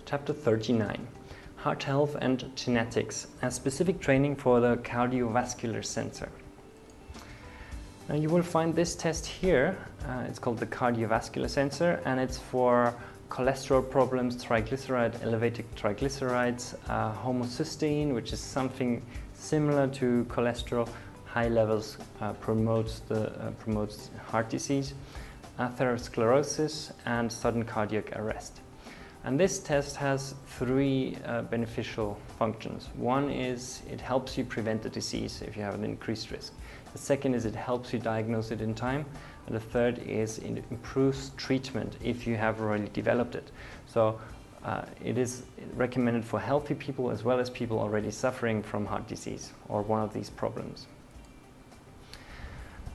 Chapter 39, Heart Health and Genetics, a specific training for the cardiovascular sensor. Now you will find this test here. It's called the cardiovascular sensor, and it's for cholesterol problems, elevated triglycerides, homocysteine, which is something similar to cholesterol. High levels promotes heart disease, atherosclerosis, and sudden cardiac arrest. And this test has three beneficial functions. One is it helps you prevent the disease if you have an increased risk. The second is it helps you diagnose it in time. And the third is it improves treatment if you have already developed it. So it is recommended for healthy people as well as people already suffering from heart disease or one of these problems.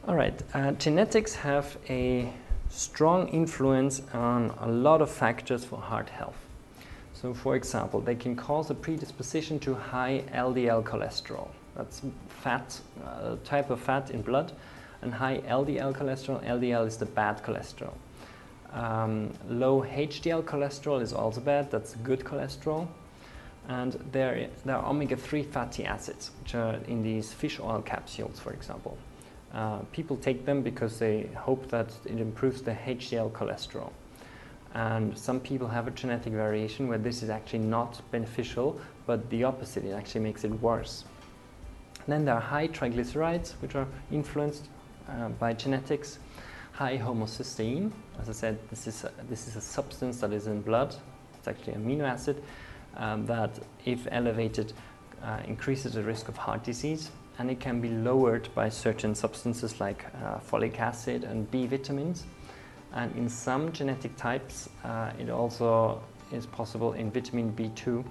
All right, genetics have a strong influence on a lot of factors for heart health. So for example, they can cause a predisposition to high LDL cholesterol. That's fat, type of fat in blood, and high LDL cholesterol. LDL is the bad cholesterol. Low HDL cholesterol is also bad, that's good cholesterol. And there are omega-3 fatty acids, which are in these fish oil capsules, for example. People take them because they hope that it improves the HDL cholesterol. And some people have a genetic variation where this is actually not beneficial, but the opposite, it actually makes it worse. And then there are high triglycerides, which are influenced by genetics. High homocysteine, as I said, this is a substance that is in blood. It's actually an amino acid that, if elevated, increases the risk of heart disease. And it can be lowered by certain substances like folic acid and B vitamins. And in some genetic types, it also is possible in vitamin B2,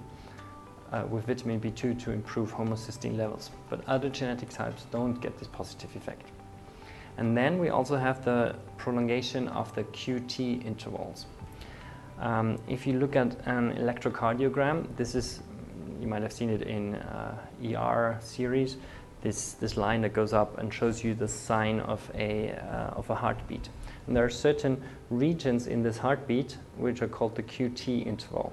with vitamin B2 to improve homocysteine levels. But other genetic types don't get this positive effect. And then we also have the prolongation of the QT intervals. If you look at an electrocardiogram, this is, you might have seen it in ER series, this line that goes up and shows you the sign of a heartbeat. And there are certain regions in this heartbeat which are called the QT interval.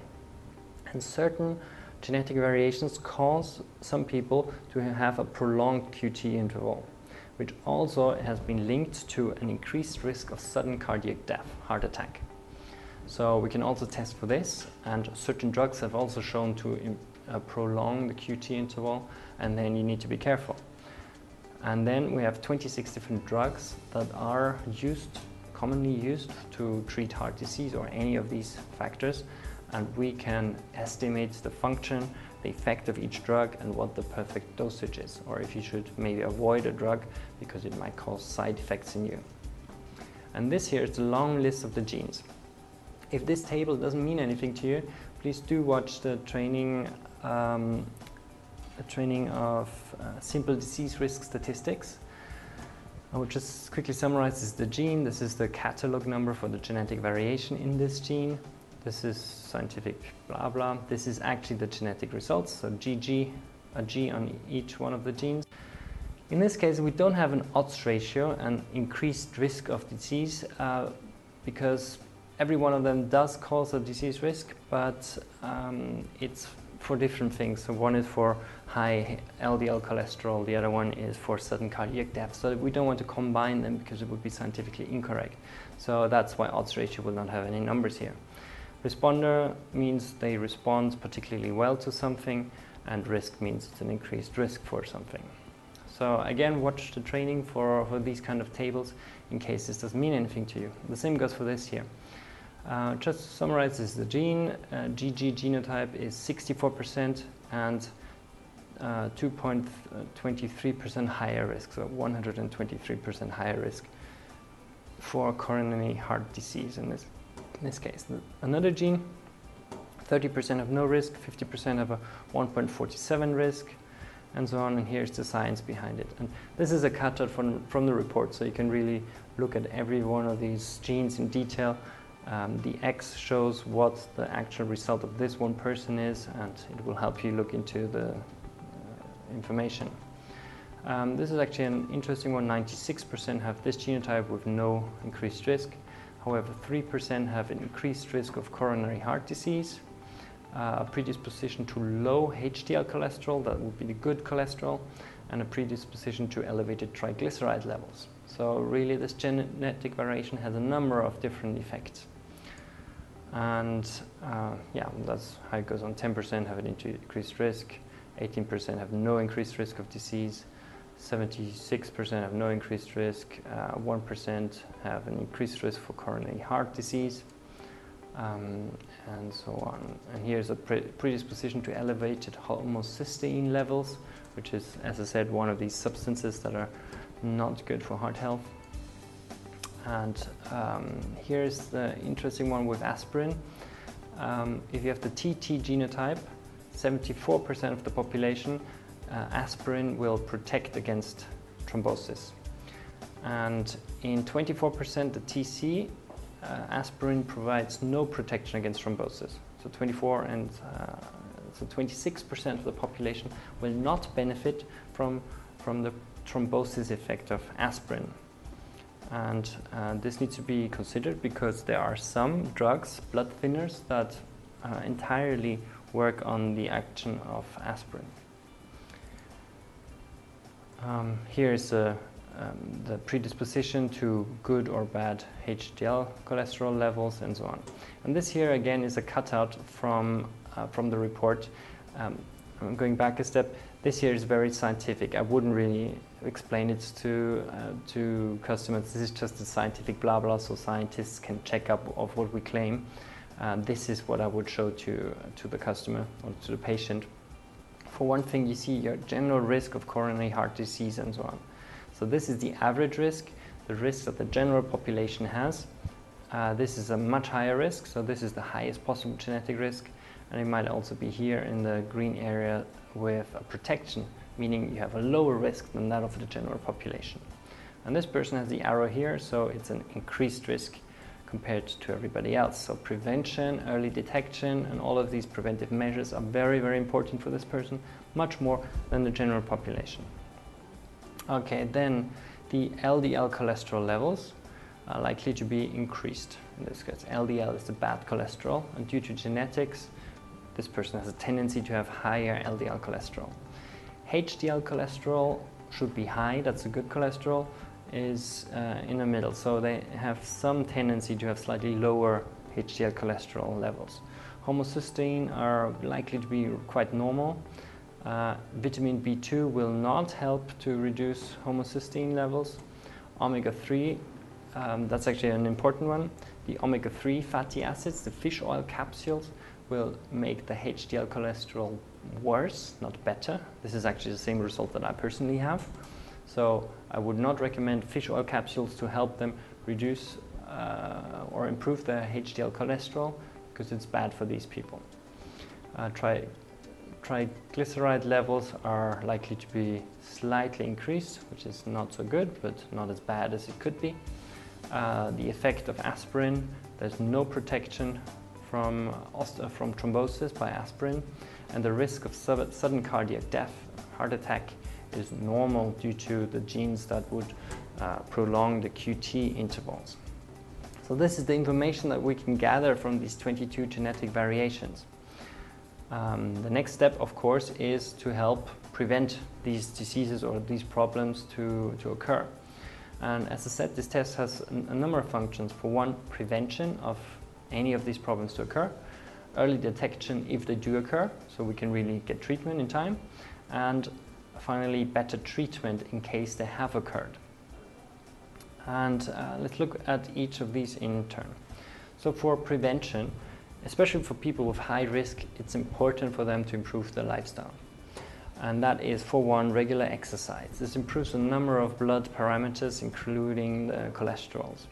And certain genetic variations cause some people to have a prolonged QT interval, which also has been linked to an increased risk of sudden cardiac death, heart attack. So we can also test for this, and certain drugs have also shown to prolong the QT interval, and then you need to be careful. And then we have 26 different drugs that are commonly used to treat heart disease or any of these factors, and we can estimate the function, the effect of each drug, and what the perfect dosage is, or if you should maybe avoid a drug because it might cause side effects in you. And this here is a long list of the genes. If this table doesn't mean anything to you, please do watch the training of simple disease risk statistics. I will just quickly summarize. This is the gene, this is the catalog number for the genetic variation in this gene, this is scientific blah blah, this is actually the genetic results, so GG, a G on each one of the genes. In this case we don't have an odds ratio, an increased risk of disease, because every one of them does cause a disease risk, but it's for different things. So one is for high LDL cholesterol, the other one is for sudden cardiac death. So we don't want to combine them because it would be scientifically incorrect. So that's why odds ratio will not have any numbers here. Responder means they respond particularly well to something, and risk means it's an increased risk for something. So again, watch the training for these kind of tables in case this doesn't mean anything to you. The same goes for this here. Just to summarize, this is the gene. GG genotype is 64% and 2.23% higher risk, so 123% higher risk for coronary heart disease in this case. Another gene, 30% of no risk, 50% of a 1.47 risk, and so on, and here's the science behind it. And this is a cutout from the report, so you can really look at every one of these genes in detail. The X shows what the actual result of this one person is, and it will help you look into the information. This is actually an interesting one. 96% have this genotype with no increased risk. However, 3% have an increased risk of coronary heart disease, a predisposition to low HDL cholesterol, that would be the good cholesterol, and a predisposition to elevated triglyceride levels. So really this genetic variation has a number of different effects. And yeah, that's how it goes on. 10% have an increased risk, 18% have no increased risk of disease, 76% have no increased risk, 1% have an increased risk for coronary heart disease, and so on. And here's a predisposition to elevated homocysteine levels, which is, as I said, one of these substances that are not good for heart health. And here's the interesting one with aspirin. If you have the TT genotype, 74% of the population, aspirin will protect against thrombosis. And in 24% the TC, aspirin provides no protection against thrombosis. So 26% of the population will not benefit from the thrombosis effect of aspirin. And this needs to be considered because there are some drugs, blood thinners, that entirely work on the action of aspirin. Here's the predisposition to good or bad HDL cholesterol levels and so on. And this here again is a cutout from the report. I'm going back a step. This here is very scientific. I wouldn't really explain it to customers. This is just a scientific blah blah, so scientists can check up of what we claim. This is what I would show to the customer or to the patient. For one thing, you see your general risk of coronary heart disease and so on. So this is the average risk, the risk that the general population has. This is a much higher risk, so this is the highest possible genetic risk. And it might also be here in the green area with a protection, meaning you have a lower risk than that of the general population. And this person has the arrow here, so it's an increased risk compared to everybody else. So prevention, early detection, and all of these preventive measures are very, very important for this person, much more than the general population. Okay, then the LDL cholesterol levels are likely to be increased. In this case, LDL is the bad cholesterol, and due to genetics, this person has a tendency to have higher LDL cholesterol. HDL cholesterol should be high, that's a good cholesterol, is in the middle, so they have some tendency to have slightly lower HDL cholesterol levels. Homocysteine are likely to be quite normal. Vitamin B2 will not help to reduce homocysteine levels. Omega-3, that's actually an important one. The omega-3 fatty acids, the fish oil capsules, will make the HDL cholesterol worse, not better. This is actually the same result that I personally have. So I would not recommend fish oil capsules to help them reduce or improve their HDL cholesterol, because it's bad for these people. Triglyceride levels are likely to be slightly increased, which is not so good, but not as bad as it could be. The effect of aspirin, there's no protection from thrombosis by aspirin, and the risk of sudden cardiac death, heart attack, is normal due to the genes that would prolong the QT intervals. So this is the information that we can gather from these 22 genetic variations. The next step, of course, is to help prevent these diseases or these problems to occur. And as I said, this test has a number of functions. For one, prevention of any of these problems to occur, early detection if they do occur, so we can really get treatment in time, and finally better treatment in case they have occurred. And let's look at each of these in turn. So for prevention, especially for people with high risk, it's important for them to improve their lifestyle. And that is, for one, regular exercise. This improves a number of blood parameters, including the cholesterols.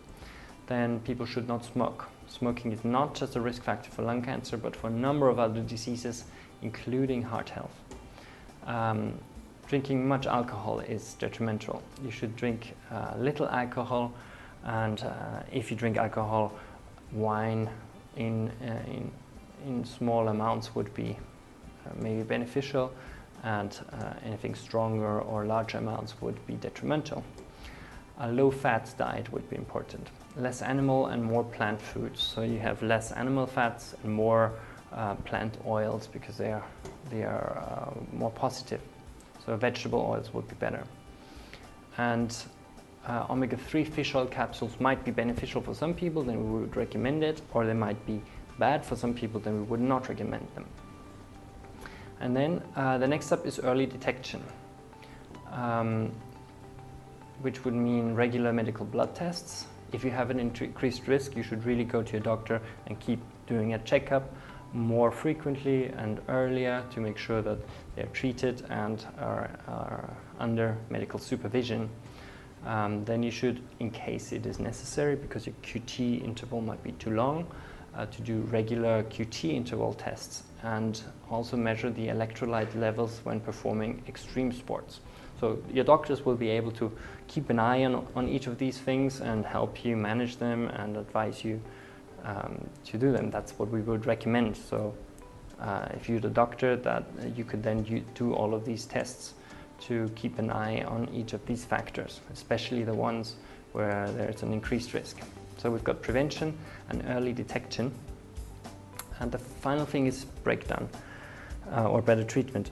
Then people should not smoke. Smoking is not just a risk factor for lung cancer, but for a number of other diseases, including heart health. Drinking much alcohol is detrimental. You should drink little alcohol, and if you drink alcohol, wine in small amounts would be maybe beneficial, and anything stronger or larger amounts would be detrimental. A low-fat diet would be important. Less animal and more plant foods. So you have less animal fats and more plant oils because they are more positive. So vegetable oils would be better. And omega-3 fish oil capsules might be beneficial for some people, then we would recommend it, or they might be bad for some people, then we would not recommend them. And then the next step is early detection, which would mean regular medical blood tests. If you have an increased risk, you should really go to your doctor and keep doing a checkup more frequently and earlier to make sure that they're treated and are under medical supervision. Then you should, in case it is necessary, because your QT interval might be too long, to do regular QT interval tests and also measure the electrolyte levels when performing extreme sports. So your doctors will be able to keep an eye on each of these things and help you manage them and advise you to do them. That's what we would recommend. So if you're the doctor, that you could then do all of these tests to keep an eye on each of these factors, especially the ones where there's an increased risk. So we've got prevention and early detection. And the final thing is breakdown or better treatment.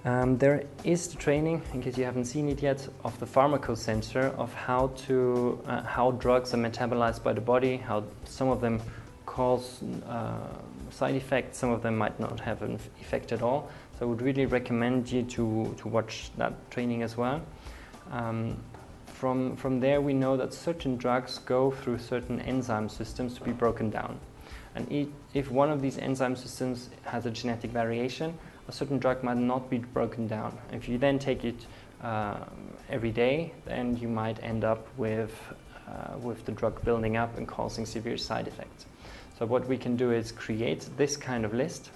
There is the training, in case you haven't seen it yet, of the pharmacosensor of how drugs are metabolized by the body, how some of them cause side effects, some of them might not have an effect at all. So I would really recommend you to watch that training as well. From there we know that certain drugs go through certain enzyme systems to be broken down. And if one of these enzyme systems has a genetic variation, a certain drug might not be broken down. If you then take it every day, then you might end up with the drug building up and causing severe side effects. So what we can do is create this kind of list,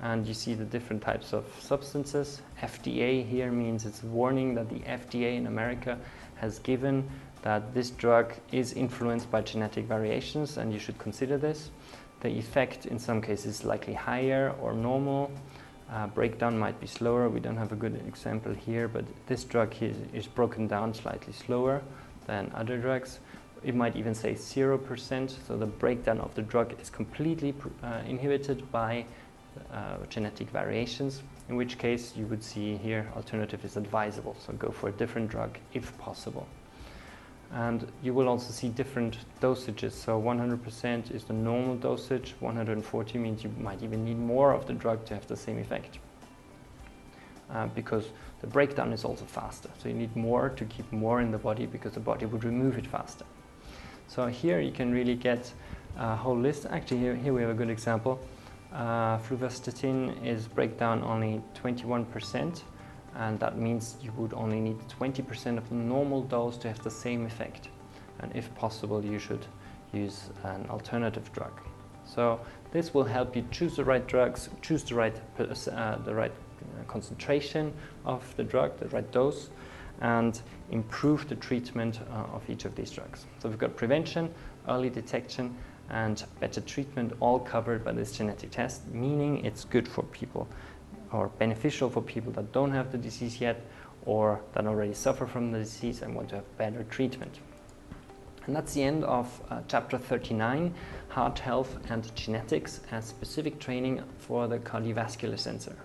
and you see the different types of substances. FDA here means it's a warning that the FDA in America has given that this drug is influenced by genetic variations and you should consider this. The effect in some cases is likely higher or normal. Breakdown might be slower. We don't have a good example here, but this drug is broken down slightly slower than other drugs. It might even say 0%, so the breakdown of the drug is completely inhibited by genetic variations, in which case you would see here alternative is advisable, so go for a different drug if possible. And you will also see different dosages, so 100% is the normal dosage, 140 means you might even need more of the drug to have the same effect. Because the breakdown is also faster, so you need more to keep more in the body because the body would remove it faster. So here you can really get a whole list. Actually here we have a good example. Fluvastatin is breakdown only 21%, and that means you would only need 20% of the normal dose to have the same effect. And if possible, you should use an alternative drug. So this will help you choose the right drugs, choose the right concentration of the drug, the right dose, and improve the treatment of each of these drugs. So we've got prevention, early detection, and better treatment, all covered by this genetic test, meaning it's good for people or beneficial for people that don't have the disease yet or that already suffer from the disease and want to have better treatment. And that's the end of chapter 39, Heart Health and Genetics, and specific training for the cardiovascular sensor.